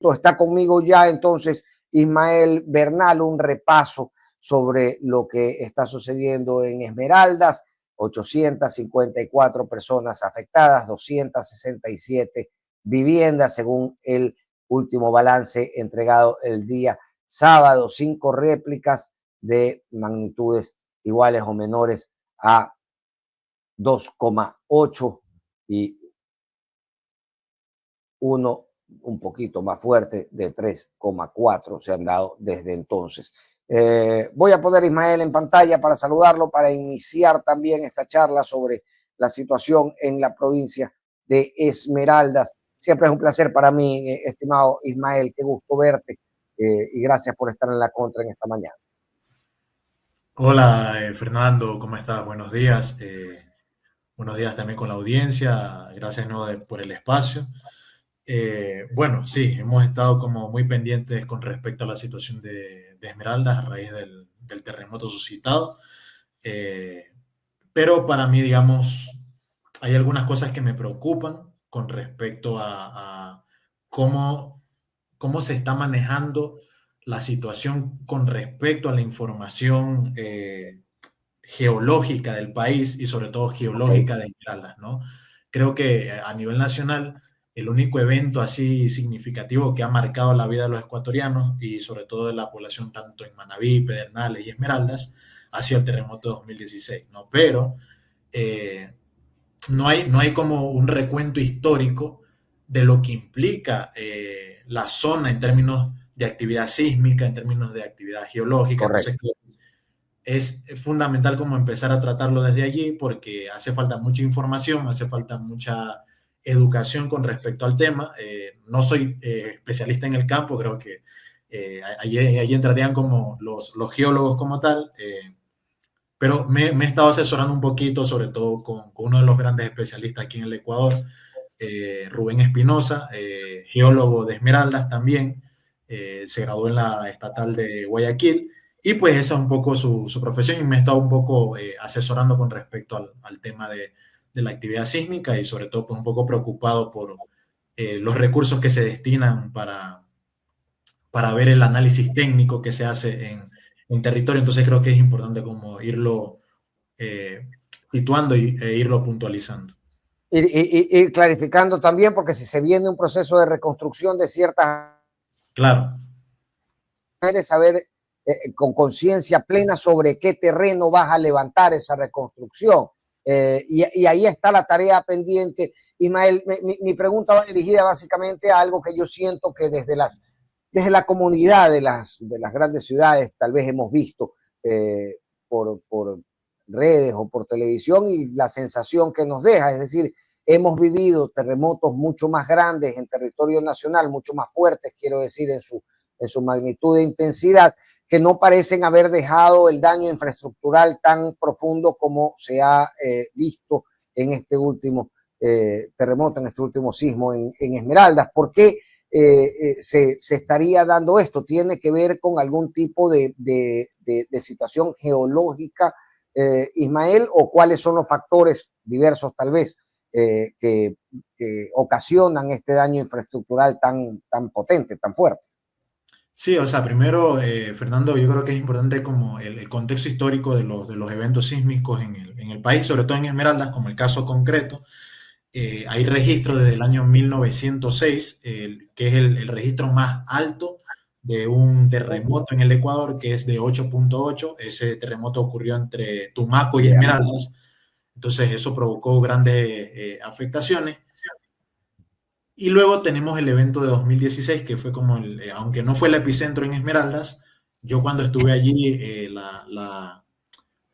Está conmigo ya entonces Ismael Bernal, un repaso sobre lo que está sucediendo en Esmeraldas. 854 personas afectadas, 267 viviendas según el último balance entregado el día sábado. 5 réplicas de magnitudes iguales o menores a 2,8 y uno un poquito más fuerte de 3,4 se han dado desde entonces. Voy a poner a Ismael en pantalla para saludarlo, para iniciar también esta charla sobre la situación en la provincia de Esmeraldas. Siempre es un placer para mí, estimado Ismael, qué gusto verte y gracias por estar en la contra en esta mañana. Hola, Fernando, ¿cómo estás? Buenos días. Buenos días también con la audiencia. Gracias por el espacio. Bueno, sí, hemos estado como muy pendientes con respecto a la situación de Esmeraldas a raíz del terremoto suscitado. Pero para mí, digamos, hay algunas cosas que me preocupan con respecto a cómo se está manejando la situación con respecto a la información geológica del país y sobre todo geológica de Esmeraldas, ¿no? Creo que a nivel nacional el único evento así significativo que ha marcado la vida de los ecuatorianos y sobre todo de la población tanto en Manabí, Pedernales y Esmeraldas ha sido el terremoto de 2016, ¿no? Pero no hay como un recuento histórico de lo que implica la zona en términos de actividad sísmica, en términos de actividad geológica. Correcto. Entonces, es fundamental como empezar a tratarlo desde allí porque hace falta mucha información, hace falta mucha educación con respecto al tema. No soy especialista en el campo, creo que allí entrarían como los geólogos como tal, pero me he estado asesorando un poquito, sobre todo con uno de los grandes especialistas aquí en el Ecuador, Rubén Espinosa, geólogo de Esmeraldas también, se graduó en la estatal de Guayaquil, y pues esa es un poco su profesión, y me he estado un poco asesorando con respecto al tema de la actividad sísmica y sobre todo pues un poco preocupado por los recursos que se destinan para ver el análisis técnico que se hace en territorio. Entonces creo que es importante como irlo situando e irlo puntualizando. Ir clarificando también, porque si se viene un proceso de reconstrucción de ciertas Claro. saber con conciencia plena sobre qué terreno vas a levantar esa reconstrucción. Y ahí está la tarea pendiente. Ismael, mi pregunta va dirigida básicamente a algo que yo siento que desde la comunidad de las grandes ciudades tal vez hemos visto por redes o por televisión, y la sensación que nos deja, es decir, hemos vivido terremotos mucho más grandes en territorio nacional, mucho más fuertes, quiero decir, en su magnitud e intensidad, que no parecen haber dejado el daño infraestructural tan profundo como se ha visto en este último terremoto, en este último sismo en Esmeraldas. ¿Por qué se estaría dando esto? ¿Tiene que ver con algún tipo de situación geológica, Ismael, o cuáles son los factores diversos tal vez que ocasionan este daño infraestructural tan potente, tan fuerte? Sí, o sea, primero, Fernando, yo creo que es importante como el contexto histórico de los eventos sísmicos en el país, sobre todo en Esmeraldas, como el caso concreto. Hay registros desde el año 1906, que es el registro más alto de un terremoto en el Ecuador, que es de 8.8. Ese terremoto ocurrió entre Tumaco y Esmeraldas, entonces eso provocó grandes afectaciones. Y luego tenemos el evento de 2016, que fue como aunque no fue el epicentro en Esmeraldas, yo cuando estuve allí,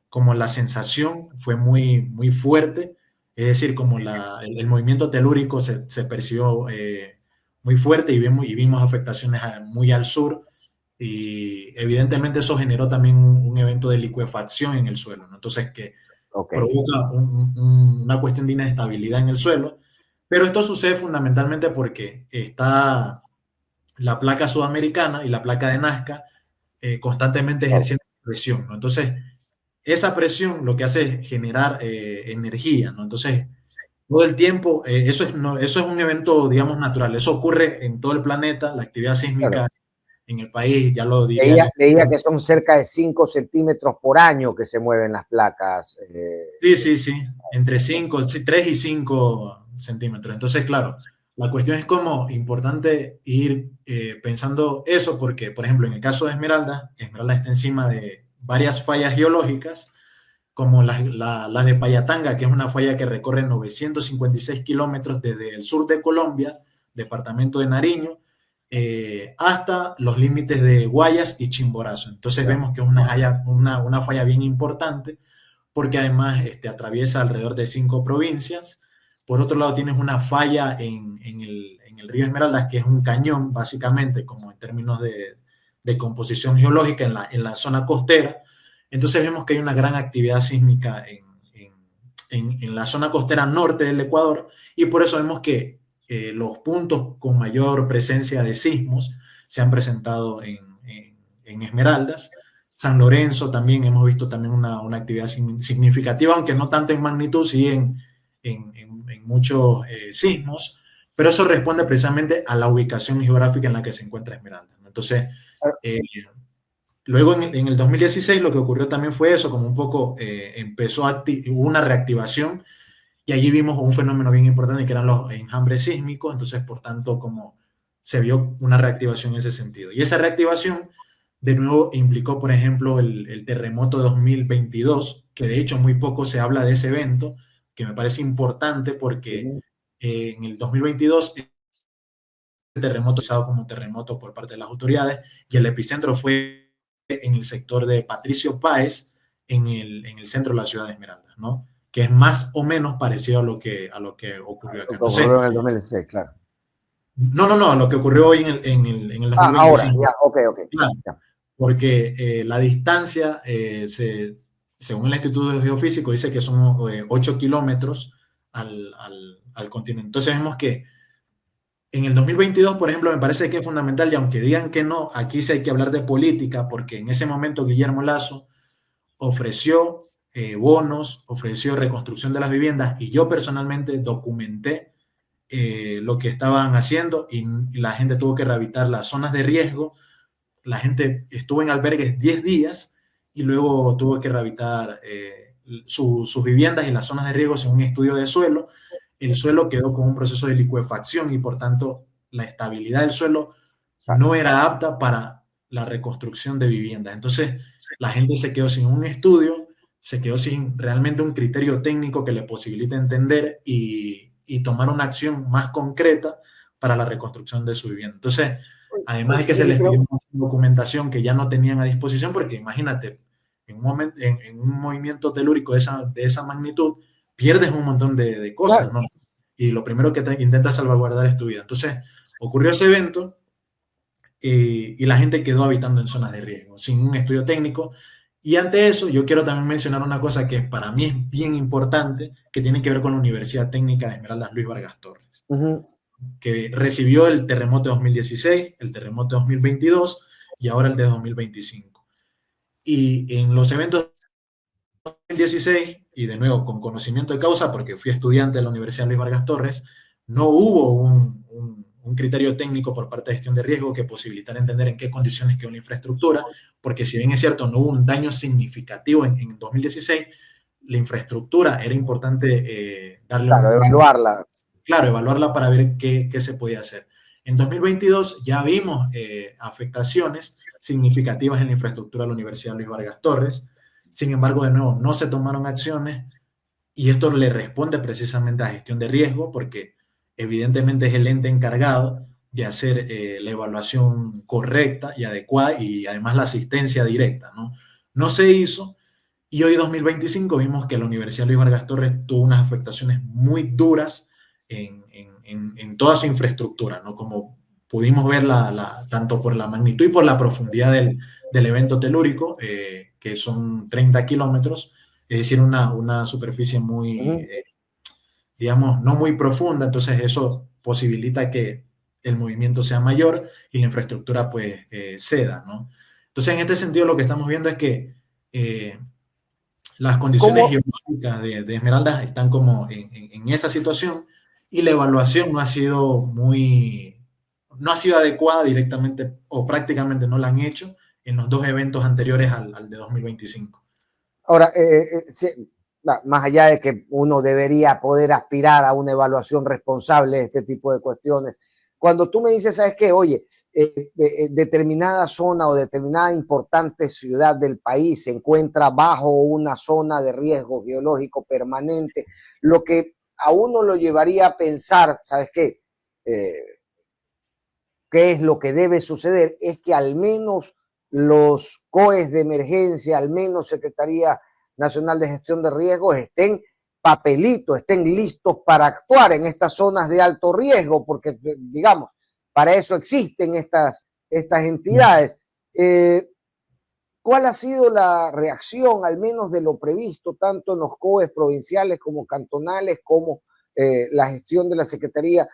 como la sensación fue muy, muy fuerte, es decir, como el movimiento telúrico se percibió muy fuerte, y vimos afectaciones muy al sur, y evidentemente eso generó también un evento de licuefacción en el suelo, ¿no? Entonces que provoca una cuestión de inestabilidad en el suelo. Pero esto sucede fundamentalmente porque está la placa sudamericana y la placa de Nazca constantemente ejerciendo presión, ¿no? Entonces, esa presión lo que hace es generar energía, ¿no? Entonces, todo el tiempo, eso es, no, eso es un evento, digamos, natural. Eso ocurre en todo el planeta, la actividad sísmica Claro. en el país, ya lo dirían. Leía que son cerca de 5 centímetros por año que se mueven las placas. Sí, sí, sí, entre 5, 3 y 5 centímetros. Entonces, claro, la cuestión es como importante ir pensando eso, porque, por ejemplo, en el caso de Esmeralda, Esmeralda está encima de varias fallas geológicas, como las de Payatanga, que es una falla que recorre 956 kilómetros desde el sur de Colombia, departamento de Nariño, hasta los límites de Guayas y Chimborazo. Entonces vemos que es una falla bien importante, porque además atraviesa alrededor de 5 provincias. Por otro lado, tienes una falla en el río Esmeraldas, que es un cañón, básicamente, como en términos de composición geológica en la zona costera. Entonces vemos que hay una gran actividad sísmica en la zona costera norte del Ecuador, y por eso vemos que los puntos con mayor presencia de sismos se han presentado en Esmeraldas. San Lorenzo también hemos visto también una actividad significativa, aunque no tanto en magnitud, sí en muchos sismos, pero eso responde precisamente a la ubicación geográfica en la que se encuentra Esmeralda, ¿no? Entonces, eh, luego en el 2016 lo que ocurrió también fue eso, como un poco hubo una reactivación, y allí vimos un fenómeno bien importante que eran los enjambres sísmicos. Entonces, por tanto, como se vio una reactivación en ese sentido. Y esa reactivación, de nuevo, implicó, por ejemplo, el terremoto de 2022, que de hecho muy poco se habla de ese evento, que me parece importante porque en el 2022 ese terremoto fue como terremoto por parte de las autoridades, y el epicentro fue en el sector de Patricio Páez, en el centro de la ciudad de Esmeraldas, ¿no? Que es más o menos parecido a lo que ocurrió acá. Lo que Entonces, ocurrió en el 2016, claro. no, a lo que ocurrió hoy en el Ahora, 2025. ya, ok, Claro, ya. porque la distancia, según el Instituto Geofísico, dice que son 8 kilómetros al continente. Entonces vemos que en el 2022, por ejemplo, me parece que es fundamental, y aunque digan que no, aquí sí hay que hablar de política, porque en ese momento Guillermo Lasso ofreció bonos, ofreció reconstrucción de las viviendas, y yo personalmente documenté lo que estaban haciendo, y la gente tuvo que rehabilitar las zonas de riesgo. La gente estuvo en albergues 10 días y luego tuvo que rehabilitar sus viviendas y las zonas de riesgo en un estudio de suelo. El suelo quedó con un proceso de licuefacción, y por tanto la estabilidad del suelo no era apta para la reconstrucción de viviendas. Entonces la gente se quedó sin un estudio, se quedó sin realmente un criterio técnico que le posibilite entender y tomar una acción más concreta para la reconstrucción de su vivienda. Entonces, además de que se les pidió documentación que ya no tenían a disposición, porque imagínate, en un movimiento telúrico de esa magnitud, pierdes un montón de cosas, Claro. ¿no? Y lo primero que intentas salvaguardar es tu vida. Entonces, ocurrió ese evento, y la gente quedó habitando en zonas de riesgo, sin un estudio técnico. Y ante eso, yo quiero también mencionar una cosa que para mí es bien importante, que tiene que ver con la Universidad Técnica de Esmeraldas Luis Vargas Torres, que recibió el terremoto de 2016, el terremoto de 2022 y ahora el de 2025. Y en los eventos de 2016, y de nuevo con conocimiento de causa, porque fui estudiante de la Universidad Luis Vargas Torres, no hubo un criterio técnico por parte de gestión de riesgo que posibilitara entender en qué condiciones quedó la infraestructura, porque si bien es cierto, no hubo un daño significativo en 2016, la infraestructura era importante darle Claro, evaluarla. Claro, evaluarla para ver qué se podía hacer. En 2022 ya vimos afectaciones significativas en la infraestructura de la Universidad Luis Vargas Torres. Sin embargo, de nuevo, no se tomaron acciones, y esto le responde precisamente a gestión de riesgo, porque evidentemente es el ente encargado de hacer la evaluación correcta y adecuada, y además la asistencia directa, ¿no? No se hizo, y hoy 2025 vimos que la Universidad Luis Vargas Torres tuvo unas afectaciones muy duras en toda su infraestructura, ¿no? Como pudimos ver tanto por la magnitud y por la profundidad del evento telúrico, que son 30 kilómetros, es decir, una superficie muy, digamos, no muy profunda. Entonces eso posibilita que el movimiento sea mayor y la infraestructura pues ceda, ¿no? Entonces en este sentido lo que estamos viendo es que Las condiciones ¿Cómo? geológicas de Esmeraldas están como en esa situación y la evaluación no ha sido adecuada directamente o prácticamente no la han hecho en los dos eventos anteriores al de 2025. Ahora, más allá de que uno debería poder aspirar a una evaluación responsable de este tipo de cuestiones, cuando tú me dices, ¿sabes qué? Oye, determinada zona o determinada importante ciudad del país se encuentra bajo una zona de riesgo geológico permanente, lo que a uno lo llevaría a pensar, ¿sabes qué? ¿Qué es lo que debe suceder? Es que al menos los COEs de emergencia, al menos Secretaría Nacional de Gestión de Riesgos, estén papelitos, estén listos para actuar en estas zonas de alto riesgo, porque, digamos, para eso existen estas entidades. ¿Cuál ha sido la reacción, al menos de lo previsto, tanto en los COEs provinciales como cantonales, como la gestión de la Secretaría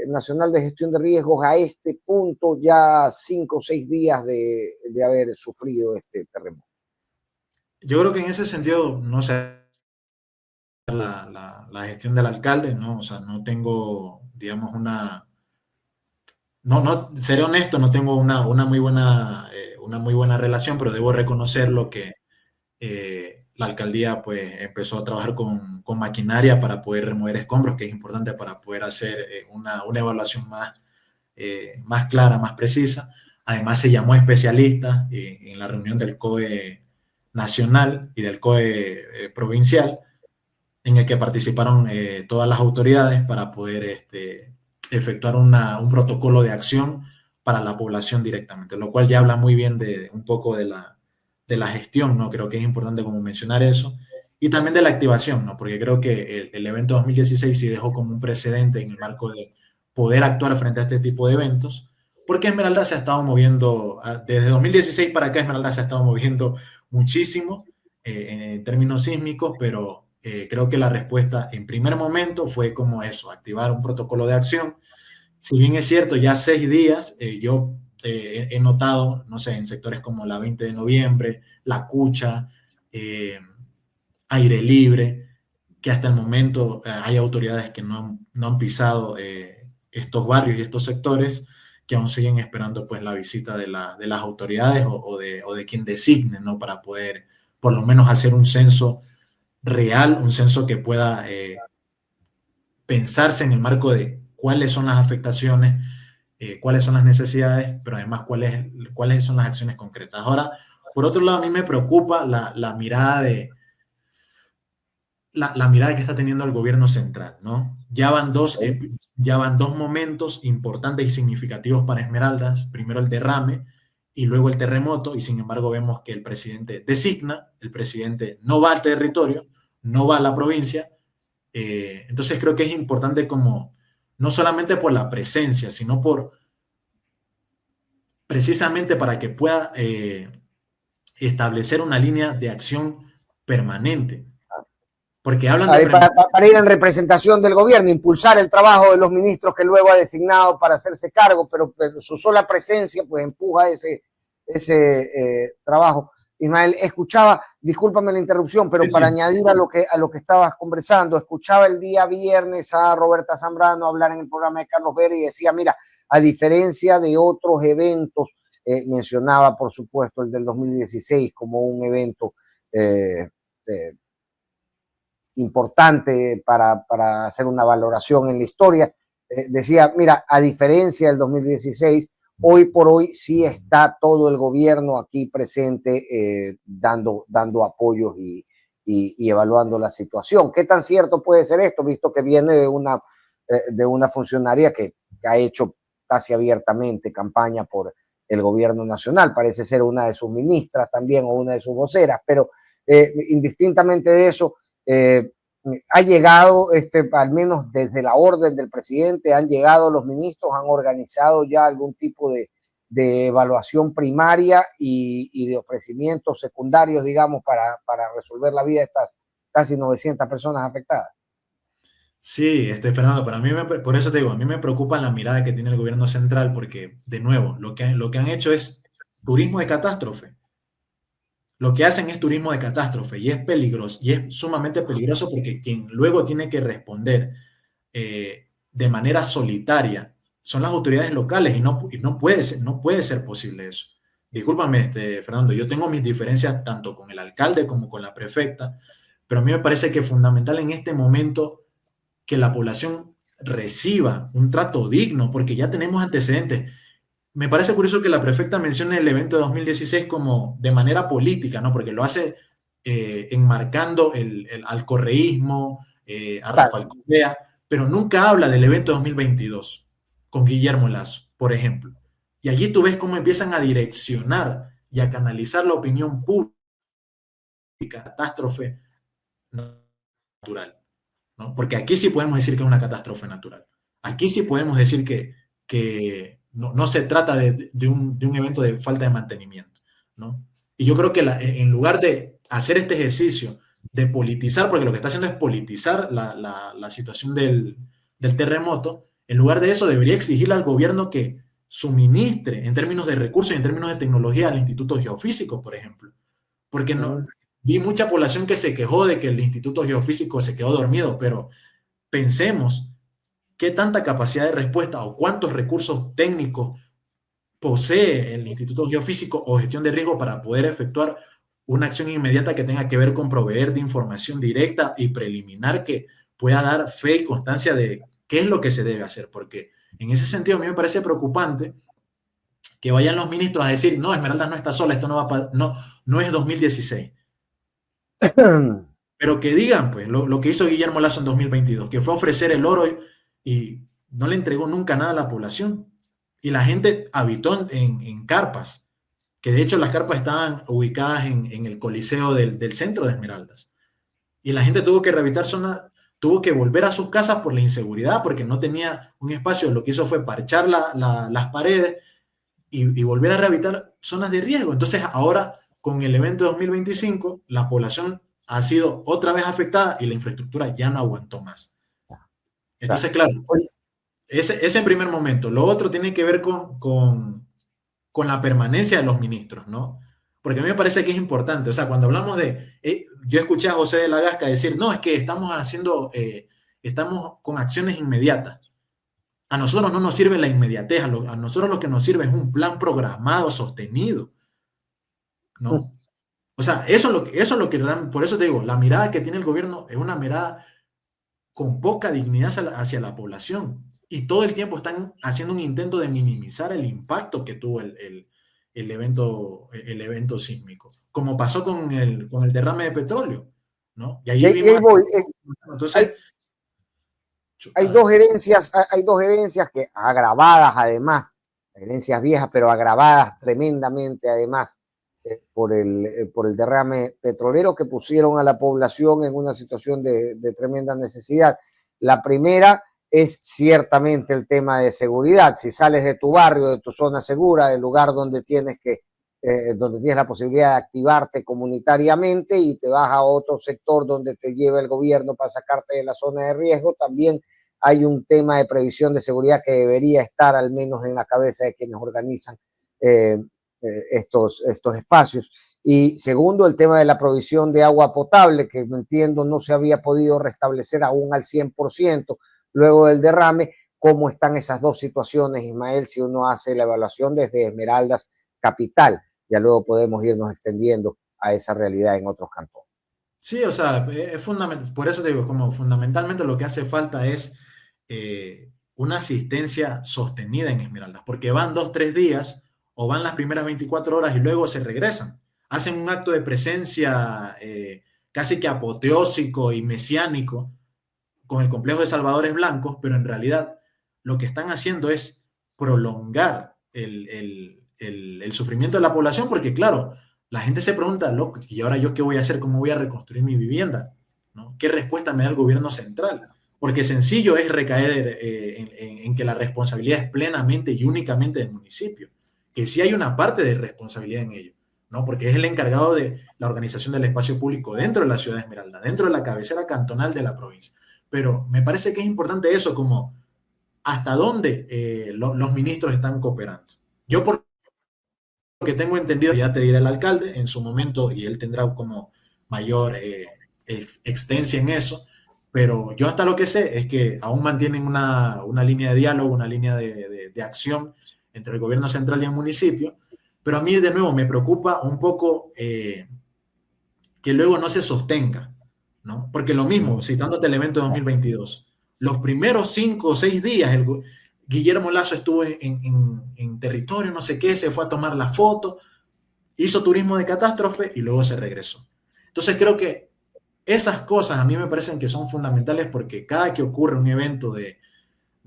Nacional de Gestión de Riesgos a este punto, ya 5 o 6 días de haber sufrido este terremoto? Yo creo que en ese sentido no sé la gestión del alcalde, ¿no? O sea, no tengo, digamos, seré honesto, no tengo una muy buena relación, pero debo reconocer lo que la alcaldía pues empezó a trabajar con maquinaria para poder remover escombros, que es importante para poder hacer una evaluación más clara, más precisa. Además se llamó especialistas en la reunión del COE nacional y del COE provincial, en el que participaron todas las autoridades para poder efectuar un protocolo de acción para la población directamente, lo cual ya habla muy bien de un poco de la gestión, ¿no? Creo que es importante como mencionar eso, y también de la activación, ¿no? Porque creo que el evento 2016 sí dejó como un precedente en el marco de poder actuar frente a este tipo de eventos, porque Esmeralda se ha estado moviendo, desde 2016 para acá Esmeralda se ha estado moviendo muchísimo en términos sísmicos, pero creo que la respuesta en primer momento fue como eso, activar un protocolo de acción. Si bien es cierto, ya 6 días, yo he notado, no sé, en sectores como la 20 de noviembre, La Cucha, Aire Libre, que hasta el momento hay autoridades que no han pisado estos barrios y estos sectores, que aún siguen esperando pues la visita de las autoridades o de quien designe, ¿no? Para poder por lo menos hacer un censo real, un censo que pueda pensarse en el marco de cuáles son las afectaciones, cuáles son las necesidades, pero además cuáles son las acciones concretas. Ahora, por otro lado, a mí me preocupa la mirada la mirada que está teniendo el gobierno central, ¿no? Ya van dos momentos importantes y significativos para Esmeraldas, primero el derrame y luego el terremoto, y sin embargo vemos que el presidente designa, el presidente no va al territorio, no va a la provincia. Entonces creo que es importante como, no solamente por la presencia, sino por precisamente para que pueda establecer una línea de acción permanente. Porque hablan de... Para ir en representación del gobierno, impulsar el trabajo de los ministros que luego ha designado para hacerse cargo, pero su sola presencia pues empuja ese trabajo. Ismael, escuchaba, discúlpame la interrupción, pero Sí, para sí. añadir a lo que estabas conversando, escuchaba el día viernes a Roberta Zambrano hablar en el programa de Carlos Vera y decía, mira, a diferencia de otros eventos, mencionaba por supuesto el del 2016 como un evento importante para hacer una valoración en la historia. Decía, mira, a diferencia del 2016, hoy por hoy sí está todo el gobierno aquí presente dando apoyos y evaluando la situación. ¿Qué tan cierto puede ser esto, visto que viene de una funcionaria que ha hecho casi abiertamente campaña por el gobierno nacional? Parece ser una de sus ministras también o una de sus voceras, pero indistintamente de eso, ha llegado, al menos desde la orden del presidente, han llegado los ministros, han organizado ya algún tipo de evaluación primaria y de ofrecimientos secundarios, digamos, para resolver la vida de estas casi 900 personas afectadas. Sí, Fernando, pero por eso te digo, a mí me preocupa la mirada que tiene el gobierno central, porque, de nuevo, lo que han hecho es turismo de catástrofe. lo que hacen es turismo de catástrofe y es peligroso, y es sumamente peligroso porque quien luego tiene que responder de manera solitaria son las autoridades locales y no puede ser posible eso. Discúlpame, Fernando, yo tengo mis diferencias tanto con el alcalde como con la prefecta, pero a mí me parece que es fundamental en este momento que la población reciba un trato digno, porque ya tenemos antecedentes. Me parece curioso que la prefecta mencione el evento de 2016 como de manera política, ¿no? Porque lo hace enmarcando al correísmo, a Rafael Correa, pero nunca habla del evento de 2022 con Guillermo Lasso, por ejemplo. Y allí tú ves cómo empiezan a direccionar y a canalizar la opinión pública, catástrofe natural, ¿no? Porque aquí sí podemos decir que es una catástrofe natural. Aquí sí podemos decir que no se trata de un evento de falta de mantenimiento, ¿no? Y yo creo que en lugar de hacer este ejercicio de politizar, porque lo que está haciendo es politizar la situación del terremoto, en lugar de eso debería exigirle al gobierno que suministre en términos de recursos y en términos de tecnología al Instituto Geofísico, por ejemplo. Porque no, vi mucha población que se quejó de que el Instituto Geofísico se quedó dormido, pero pensemos qué tanta capacidad de respuesta o cuántos recursos técnicos posee el Instituto Geofísico o gestión de riesgo para poder efectuar una acción inmediata que tenga que ver con proveer de información directa y preliminar que pueda dar fe y constancia de qué es lo que se debe hacer, porque en ese sentido a mí me parece preocupante que vayan los ministros a decir, no, Esmeraldas no está sola, esto no es 2016. Pero que digan, pues, lo que hizo Guillermo Lasso en 2022, que fue ofrecer el oro y no le entregó nunca nada a la población. Y la gente habitó en carpas, que de hecho las carpas estaban ubicadas en el coliseo del centro de Esmeraldas. Y la gente tuvo que rehabilitar zonas, tuvo que volver a sus casas por la inseguridad, porque no tenía un espacio. Lo que hizo fue parchar las paredes y volver a rehabilitar zonas de riesgo. Entonces ahora, con el evento de 2025, la población ha sido otra vez afectada y la infraestructura ya no aguantó más. Entonces, claro, ese en primer momento. Lo otro tiene que ver con la permanencia de los ministros, ¿no? Porque a mí me parece que es importante. O sea, cuando hablamos yo escuché a José de la Gasca decir, no, es que estamos con acciones inmediatas. A nosotros no nos sirve la inmediatez, a nosotros lo que nos sirve es un plan programado, sostenido, ¿no? O sea, eso es lo que, por eso te digo, la mirada que tiene el gobierno es una mirada con poca dignidad hacia la población. Y todo el tiempo están haciendo un intento de minimizar el impacto que tuvo el evento sísmico, como pasó con el derrame de petróleo, ¿no? Y ahí vimos... Entonces... Hay dos herencias que agravadas además, herencias viejas, pero agravadas tremendamente además por el derrame petrolero que pusieron a la población en una situación de tremenda necesidad. La primera es ciertamente el tema de seguridad. Si sales de tu barrio, de tu zona segura, del lugar donde tienes la posibilidad de activarte comunitariamente y te vas a otro sector donde te lleva el gobierno para sacarte de la zona de riesgo, también hay un tema de previsión de seguridad que debería estar al menos en la cabeza de quienes organizan estos espacios. Y segundo, el tema de la provisión de agua potable, que entiendo no se había podido restablecer aún al 100% luego del derrame. ¿Cómo están esas dos situaciones, Ismael, si uno hace la evaluación desde Esmeraldas capital? Ya luego podemos irnos extendiendo a esa realidad en otros cantones. Sí, o sea, es fundamental, por eso te digo, como fundamentalmente lo que hace falta es una asistencia sostenida en Esmeraldas, porque van 2, 3 días o van las primeras 24 horas y luego se regresan. Hacen un acto de presencia casi que apoteósico y mesiánico con el complejo de Salvadores Blancos, pero en realidad lo que están haciendo es prolongar el sufrimiento de la población, porque claro, la gente se pregunta, loco, ¿y ahora yo qué voy a hacer? ¿Cómo voy a reconstruir mi vivienda? ¿No? ¿Qué respuesta me da el gobierno central? Porque sencillo es recaer en que la responsabilidad es plenamente y únicamente del municipio, que sí hay una parte de responsabilidad en ello, ¿no? Porque es el encargado de la organización del espacio público dentro de la ciudad de Esmeralda, dentro de la cabecera cantonal de la provincia. Pero me parece que es importante eso, como hasta dónde los ministros están cooperando. Yo por que tengo entendido, ya te dirá el alcalde en su momento, y él tendrá como mayor extensia en eso, pero yo hasta lo que sé es que aún mantienen una línea de diálogo, una línea de acción entre el gobierno central y el municipio, pero a mí de nuevo me preocupa un poco que luego no se sostenga, ¿no? Porque lo mismo, citándote el evento de 2022, los primeros 5 o 6 días Guillermo Lasso estuvo en territorio, no sé qué, se fue a tomar la foto, hizo turismo de catástrofe y luego se regresó. Entonces creo que esas cosas a mí me parecen que son fundamentales porque cada que ocurre un evento de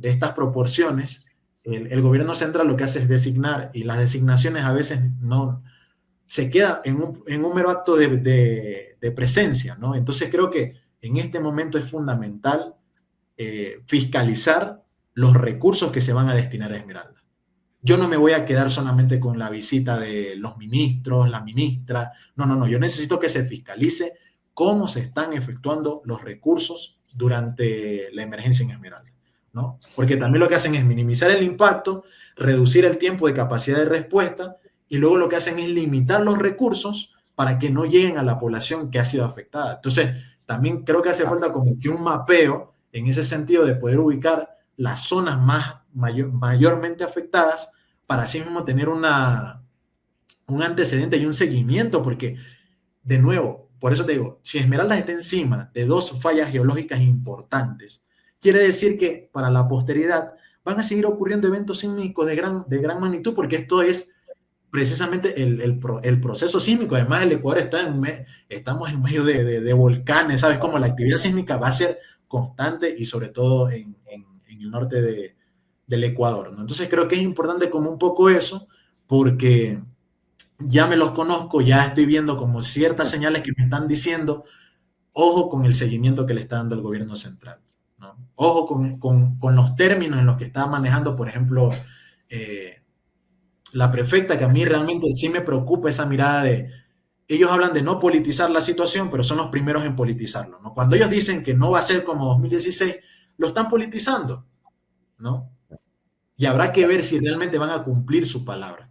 estas proporciones, el gobierno central lo que hace es designar, y las designaciones a veces no se queda en un mero acto de presencia, ¿no? Entonces creo que en este momento es fundamental fiscalizar los recursos que se van a destinar a Esmeralda. Yo no me voy a quedar solamente con la visita de los ministros, la ministra. No. Yo necesito que se fiscalice cómo se están efectuando los recursos durante la emergencia en Esmeralda, ¿no? Porque también lo que hacen es minimizar el impacto, reducir el tiempo de capacidad de respuesta y luego lo que hacen es limitar los recursos para que no lleguen a la población que ha sido afectada. Entonces, también creo que hace falta como que un mapeo en ese sentido de poder ubicar las zonas mayormente afectadas para así mismo tener un antecedente y un seguimiento, porque, de nuevo, por eso te digo, si Esmeraldas está encima de 2 fallas geológicas importantes, quiere decir que para la posteridad van a seguir ocurriendo eventos sísmicos de gran magnitud, porque esto es precisamente el proceso sísmico. Además, el Ecuador estamos en medio de volcanes, ¿sabes? Como la actividad sísmica va a ser constante y sobre todo en el norte del Ecuador, ¿no? Entonces creo que es importante como un poco eso, porque ya me los conozco, ya estoy viendo como ciertas señales que me están diciendo, ojo con el seguimiento que le está dando el gobierno central, ¿no? Ojo con los términos en los que está manejando, por ejemplo, la prefecta, que a mí realmente sí me preocupa esa mirada de, ellos hablan de no politizar la situación, pero son los primeros en politizarlo, ¿no? Cuando ellos dicen que no va a ser como 2016, lo están politizando, ¿no? Y habrá que ver si realmente van a cumplir su palabra.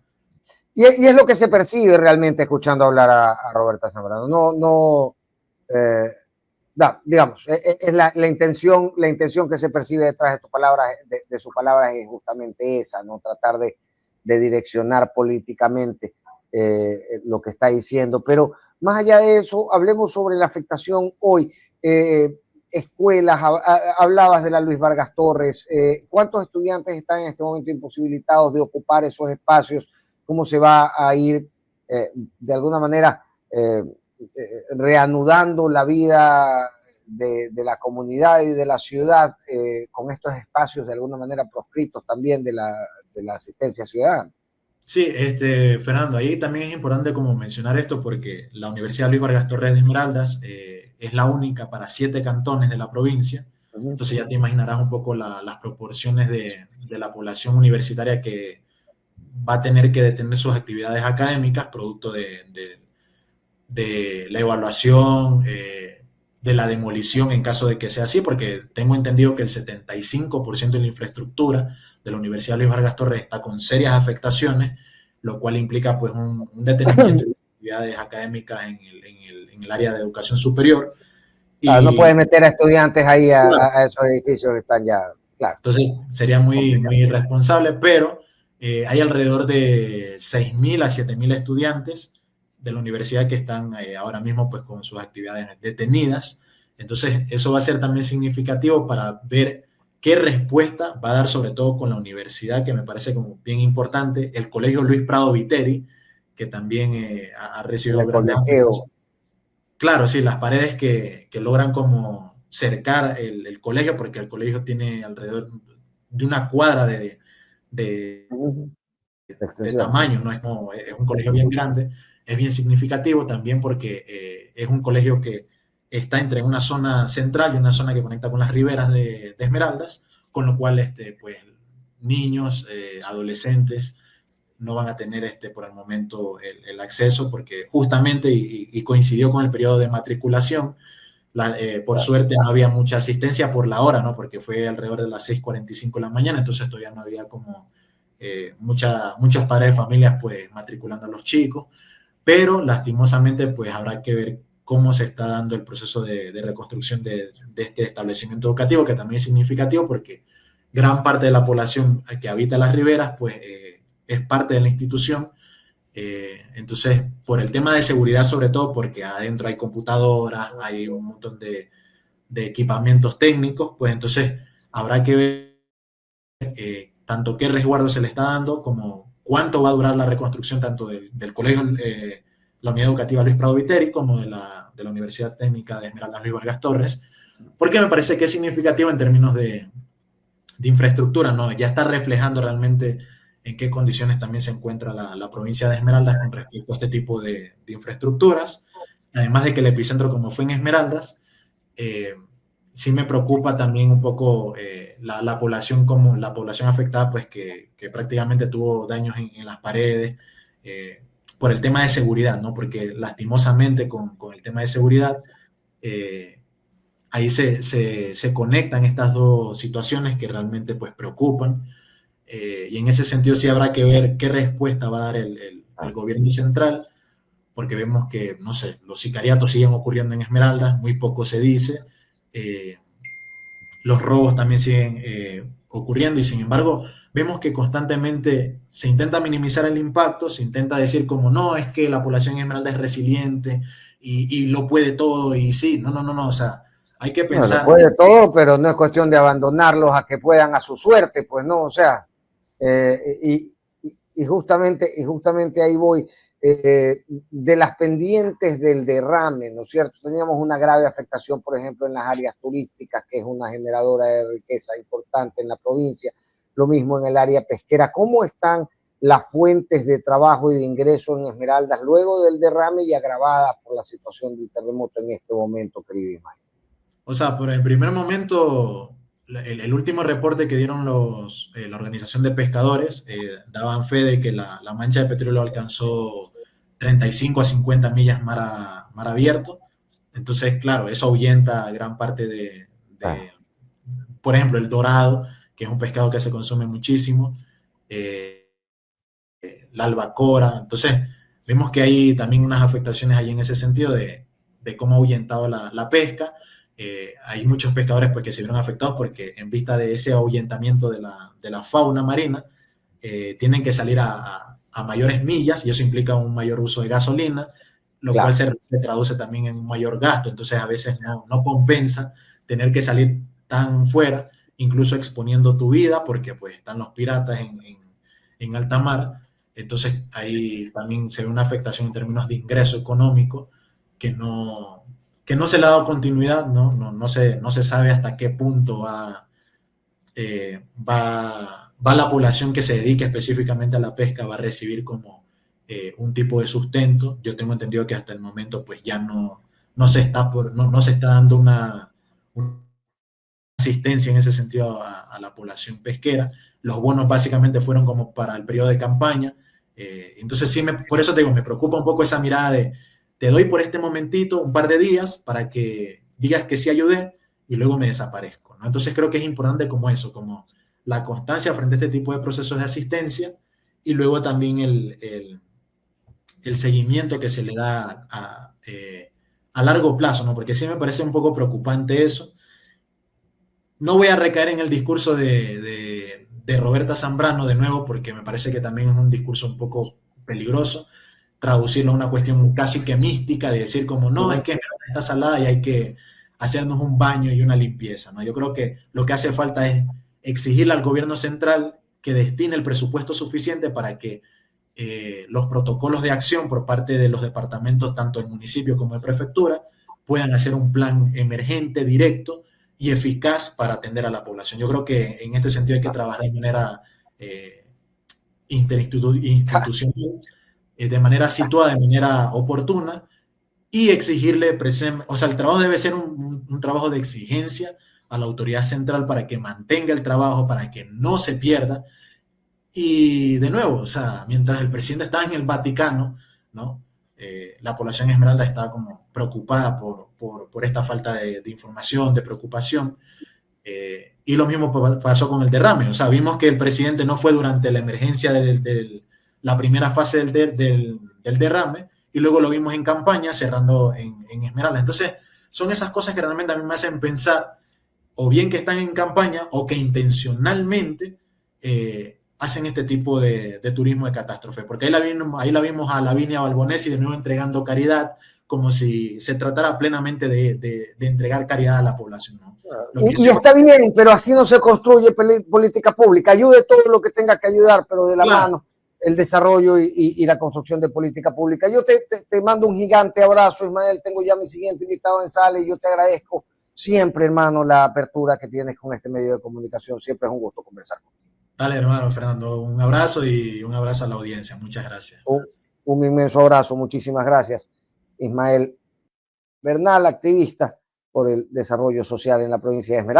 Y es lo que se percibe realmente escuchando hablar a Roberta Zambrano. Digamos, es la intención que se percibe detrás de tus palabras, de sus palabras, es justamente esa, ¿no? Tratar de direccionar políticamente lo que está diciendo. Pero más allá de eso, hablemos sobre la afectación hoy. Escuelas, hablabas de la Luis Vargas Torres. ¿Cuántos estudiantes están en este momento imposibilitados de ocupar esos espacios? ¿Cómo se va a ir de alguna manera reanudando la vida de la comunidad y de la ciudad con estos espacios de alguna manera proscritos también de la asistencia ciudadana? Sí, Fernando, ahí también es importante como mencionar esto porque la Universidad Luis Vargas Torres de Esmeraldas es la única para 7 cantones de la provincia. Entonces ya te imaginarás un poco las proporciones de la población universitaria que va a tener que detener sus actividades académicas producto de la evaluación, de la demolición en caso de que sea así, porque tengo entendido que el 75% de la infraestructura de la Universidad Luis Vargas Torres está con serias afectaciones, lo cual implica pues un detenimiento de actividades académicas en el área de educación superior. Claro, no puedes meter a estudiantes ahí a esos edificios que están ya, claro. Entonces sería muy irresponsable, pero hay alrededor de 6.000 a 7.000 estudiantes de la universidad que están ahora mismo pues con sus actividades detenidas. Entonces eso va a ser también significativo para ver qué respuesta va a dar, sobre todo con la universidad, que me parece como bien importante, el Colegio Luis Prado Viteri, que también ha recibido grandes... Claro, sí, las paredes que logran como cercar el colegio, porque el colegio tiene alrededor de una cuadra de tamaño, ¿no? Es un colegio bien grande, es bien significativo también porque es un colegio que está entre una zona central y una zona que conecta con las riberas de Esmeraldas, con lo cual pues, niños, adolescentes no van a tener por el momento el acceso porque justamente y coincidió con el periodo de matriculación. Por suerte no había mucha asistencia por la hora, ¿no? Porque fue alrededor de las 6:45 de la mañana, entonces todavía no había como muchos padres de familias pues matriculando a los chicos, pero lastimosamente pues habrá que ver cómo se está dando el proceso de reconstrucción de este establecimiento educativo, que también es significativo porque gran parte de la población que habita las riberas pues es parte de la institución. Entonces, por el tema de seguridad sobre todo, porque adentro hay computadoras, hay un montón de equipamientos técnicos, pues entonces habrá que ver tanto qué resguardo se le está dando como cuánto va a durar la reconstrucción tanto del colegio, la unidad educativa Luis Prado Viteri, como de la Universidad Técnica de Esmeraldas Luis Vargas Torres, porque me parece que es significativo en términos de infraestructura, ¿no? Ya está reflejando realmente en qué condiciones también se encuentra la provincia de Esmeraldas con respecto a este tipo de infraestructuras, además de que el epicentro como fue en Esmeraldas, sí me preocupa también un poco la población, como la población afectada, pues que prácticamente tuvo daños en las paredes, por el tema de seguridad, ¿no? Porque lastimosamente con el tema de seguridad, ahí se conectan estas dos situaciones que realmente pues preocupan, y en ese sentido sí habrá que ver qué respuesta va a dar el gobierno central, porque vemos que, no sé, los sicariatos siguen ocurriendo en Esmeraldas, muy poco se dice, los robos también siguen ocurriendo, y sin embargo vemos que constantemente se intenta minimizar el impacto, se intenta decir como no, es que la población en Esmeralda es resiliente y lo puede todo, y sí, no, o sea, hay que pensar. No, lo puede todo, pero no es cuestión de abandonarlos a que puedan a su suerte, pues no, o sea, y justamente ahí voy. De las pendientes del derrame, ¿no es cierto? Teníamos una grave afectación, por ejemplo, en las áreas turísticas, que es una generadora de riqueza importante en la provincia, lo mismo en el área pesquera. ¿Cómo están las fuentes de trabajo y de ingreso en Esmeraldas luego del derrame y agravadas por la situación del terremoto en este momento, querido Ismael? O sea, pero en primer momento, el último reporte que dieron la organización de pescadores daban fe de que la mancha de petróleo alcanzó 35 a 50 millas mar abierto. Entonces, claro, eso ahuyenta gran parte por ejemplo, el dorado, que es un pescado que se consume muchísimo, la albacora. Entonces, vemos que hay también unas afectaciones ahí en ese sentido de cómo ha ahuyentado la pesca. Hay muchos pescadores pues, que se vieron afectados porque en vista de ese ahuyentamiento de la fauna marina, tienen que salir a mayores millas, y eso implica un mayor uso de gasolina, lo Claro. cual se traduce también en un mayor gasto. Entonces a veces no compensa tener que salir tan fuera, incluso exponiendo tu vida, porque pues están los piratas en alta mar. Entonces ahí también se ve una afectación en términos de ingreso económico que no se le ha dado continuidad, no se sabe hasta qué punto va la población que se dedique específicamente a la pesca, va a recibir como un tipo de sustento. Yo tengo entendido que hasta el momento pues ya no se está dando una asistencia en ese sentido a la población pesquera. Los bonos básicamente fueron como para el periodo de campaña. Entonces sí, por eso te digo, me preocupa un poco esa mirada de te doy por este momentito un par de días para que digas que sí ayudé y luego me desaparezco, ¿no? Entonces creo que es importante como eso, como la constancia frente a este tipo de procesos de asistencia, y luego también el seguimiento que se le da a largo plazo, ¿no? Porque sí me parece un poco preocupante eso. No voy a recaer en el discurso de Roberta Zambrano de nuevo, porque me parece que también es un discurso un poco peligroso, traducirlo a una cuestión casi que mística, de decir como, no, es que está salada y hay que hacernos un baño y una limpieza, ¿no? Yo creo que lo que hace falta es exigirle al gobierno central que destine el presupuesto suficiente para que los protocolos de acción por parte de los departamentos, tanto del municipio como de prefectura, puedan hacer un plan emergente, directo y eficaz para atender a la población. Yo creo que en este sentido hay que trabajar de manera interinstitucional, de manera situada, de manera oportuna, y exigirle, o sea, el trabajo debe ser un trabajo de exigencia a la autoridad central para que mantenga el trabajo, para que no se pierda. Y de nuevo, o sea, mientras el presidente estaba en el Vaticano, ¿no? La población esmeralda estaba como preocupada por esta falta de información, de preocupación. Y lo mismo pasó con el derrame. O sea, vimos que el presidente no fue durante la emergencia la primera fase del derrame, y luego lo vimos en campaña cerrando en Esmeralda. Entonces, son esas cosas que realmente a mí me hacen pensar, o bien que están en campaña, o que intencionalmente hacen este tipo de turismo de catástrofe. Porque ahí la vimos a Lavinia Balbonesi de nuevo entregando caridad, como si se tratara plenamente de entregar caridad a la población, ¿no? Y está bien, pero así no se construye política pública. Ayude todo lo que tenga que ayudar, pero de la mano el desarrollo y la construcción de política pública. Yo te mando un gigante abrazo, Ismael. Tengo ya mi siguiente invitado en sala y yo te agradezco siempre, hermano, la apertura que tienes con este medio de comunicación. Siempre es un gusto conversar contigo. Dale, hermano Fernando, un abrazo y un abrazo a la audiencia. Muchas gracias. Un inmenso abrazo. Muchísimas gracias, Ismael Bernal, activista por el desarrollo social en la provincia de Esmeralda.